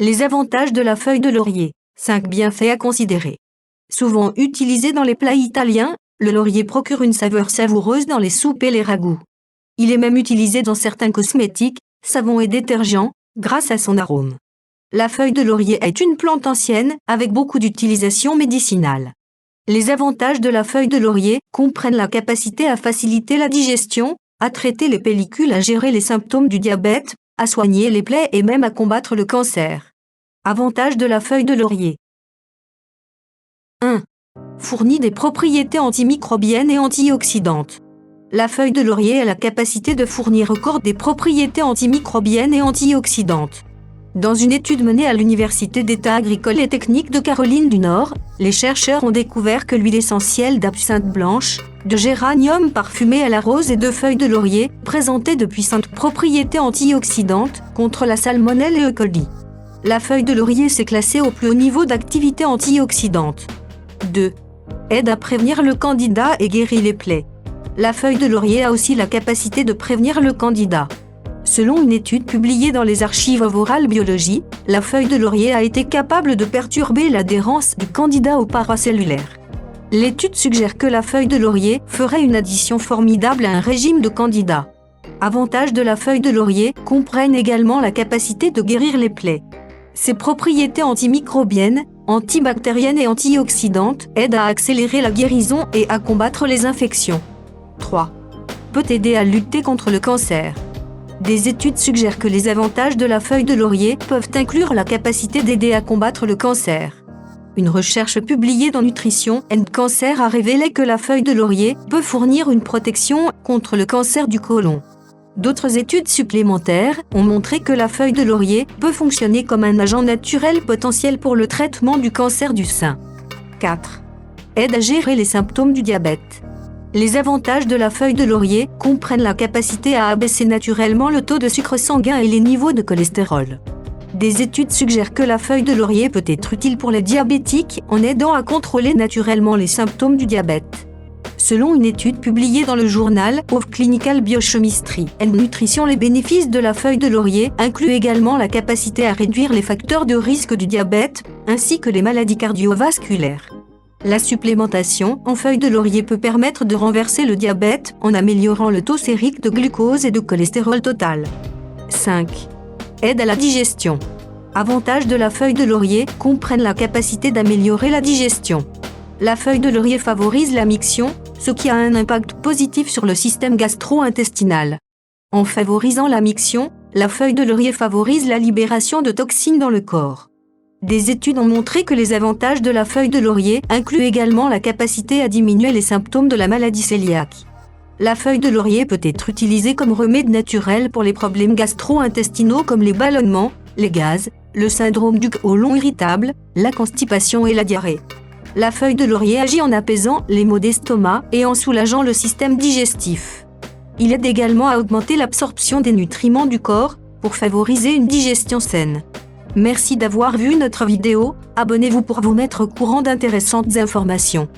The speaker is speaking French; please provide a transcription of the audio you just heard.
Les avantages de la feuille de laurier. 5 bienfaits à considérer. Souvent utilisé dans les plats italiens, le laurier procure une saveur savoureuse dans les soupes et les ragoûts. Il est même utilisé dans certains cosmétiques, savons et détergents, grâce à son arôme. La feuille de laurier est une plante ancienne, avec beaucoup d'utilisations médicinales. Les avantages de la feuille de laurier comprennent la capacité à faciliter la digestion, à traiter les pellicules, à gérer les symptômes du diabète, à soigner les plaies et même à combattre le cancer. Avantages de la feuille de laurier. 1. Fournit des propriétés antimicrobiennes et antioxydantes. La feuille de laurier a la capacité de fournir au corps des propriétés antimicrobiennes et antioxydantes. Dans une étude menée à l'Université d'État agricole et technique de Caroline du Nord, les chercheurs ont découvert que l'huile essentielle d'absinthe blanche, de géranium parfumé à la rose et de feuilles de laurier présentait de puissantes propriétés antioxydantes contre la salmonelle et E. coli. La feuille de laurier s'est classée au plus haut niveau d'activité antioxydante. 2. Aide à prévenir le candida et guérit les plaies. La feuille de laurier a aussi la capacité de prévenir le candida. Selon une étude publiée dans les archives of Oral Biology, la feuille de laurier a été capable de perturber l'adhérence du candida au paracellulaire. L'étude suggère que la feuille de laurier ferait une addition formidable à un régime de candida. Avantages de la feuille de laurier comprennent également la capacité de guérir les plaies. Ses propriétés antimicrobiennes, antibactériennes et antioxydantes aident à accélérer la guérison et à combattre les infections. 3. Peut aider à lutter contre le cancer. Des études suggèrent que les avantages de la feuille de laurier peuvent inclure la capacité d'aider à combattre le cancer. Une recherche publiée dans Nutrition and Cancer a révélé que la feuille de laurier peut fournir une protection contre le cancer du côlon. D'autres études supplémentaires ont montré que la feuille de laurier peut fonctionner comme un agent naturel potentiel pour le traitement du cancer du sein. 4. Aide à gérer les symptômes du diabète. Les avantages de la feuille de laurier comprennent la capacité à abaisser naturellement le taux de sucre sanguin et les niveaux de cholestérol. Des études suggèrent que la feuille de laurier peut être utile pour les diabétiques en aidant à contrôler naturellement les symptômes du diabète. Selon une étude publiée dans le journal of Clinical Biochemistry and Nutrition, les bénéfices de la feuille de laurier incluent également la capacité à réduire les facteurs de risque du diabète, ainsi que les maladies cardiovasculaires. La supplémentation en feuille de laurier peut permettre de renverser le diabète en améliorant le taux sérique de glucose et de cholestérol total. 5. Aide à la digestion. Avantages de la feuille de laurier comprennent la capacité d'améliorer la digestion. La feuille de laurier favorise la miction, ce qui a un impact positif sur le système gastro-intestinal. En favorisant la miction, la feuille de laurier favorise la libération de toxines dans le corps. Des études ont montré que les avantages de la feuille de laurier incluent également la capacité à diminuer les symptômes de la maladie cœliaque. La feuille de laurier peut être utilisée comme remède naturel pour les problèmes gastro-intestinaux comme les ballonnements, les gaz, le syndrome du côlon irritable, la constipation et la diarrhée. La feuille de laurier agit en apaisant les maux d'estomac et en soulageant le système digestif. Il aide également à augmenter l'absorption des nutriments du corps pour favoriser une digestion saine. Merci d'avoir vu notre vidéo, abonnez-vous pour vous mettre au courant d'intéressantes informations.